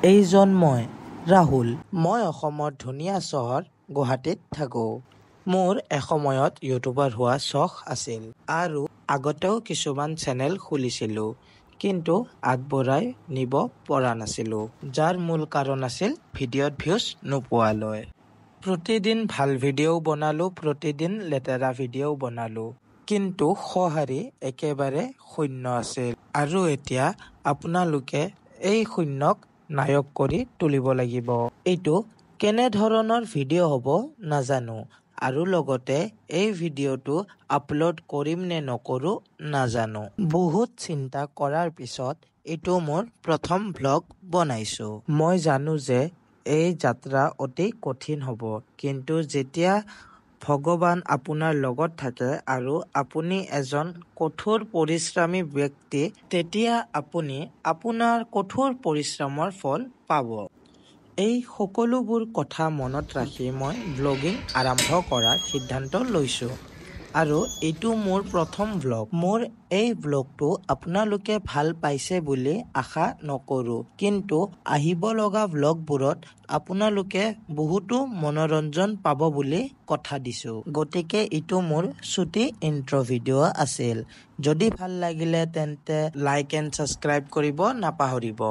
এইজন মই ৰাহুল। মই অসমৰ ধুনীয়া চহৰ গুৱাহাটীত থাকোঁ। মোৰ এসময়ত ইউটিউবাৰ হোৱা চখ আছিল আৰু আগতেও কিছুমান চেনেল খুলিছিলোঁ, কিন্তু আগবঢ়াই নিব পৰা নাছিলোঁ, যাৰ মূল কাৰণ আছিল ভিডিঅ'ত ভিউজ নোপোৱালৈ। প্ৰতিদিন ভাল ভিডিঅ'ও বনালোঁ, প্ৰতিদিন লেতেৰা ভিডিঅ'ও বনালোঁ, কিন্তু সঁহাৰি একেবাৰে শূন্য আছিল। আৰু এতিয়া আপোনালোকে এই শূন্যক নায়ক কৰি তুলিব লাগিব। এইটো কেনেধৰণৰ ভিডিঅ' হ'ব নাজানো, আৰু লগতে এই ভিডিঅ'টো আপলোড কৰিম নে নকৰোঁ নাজানো। বহুত চিন্তা কৰাৰ পিছত এইটো মোৰ প্ৰথম ভ্লগ বনাইছোঁ। মই জানো যে এই যাত্ৰা অতি কঠিন হ'ব, কিন্তু যেতিয়া ভগৱান আপোনাৰ লগত থাকে আৰু আপুনি এজন কঠোৰ পৰিশ্ৰমী ব্যক্তি, তেতিয়া আপুনি আপোনাৰ কঠোৰ পৰিশ্ৰমৰ ফল পাব। এই সকলোবোৰ কথা মনত ৰাখি মই ব্লগিং আৰম্ভ কৰাৰ সিদ্ধান্ত লৈছোঁ। আৰু এইটো মোৰ প্ৰথম ভ্লগ। মোৰ এই ভ্লগটো আপোনালোকে ভাল পাইছে বুলি আশা নকৰোঁ, কিন্তু আহিব লগা ভ্লগবোৰত আপোনালোকে বহুতো মনোৰঞ্জন পাব বুলি কথা দিছোঁ। গতিকে এইটো মোৰ চুটি ইন্ট্ৰ ভিডিঅ' আছিল। যদি ভাল লাগিলে তেন্তে লাইক এণ্ড ছাবস্ক্ৰাইব কৰিব নাপাহৰিব।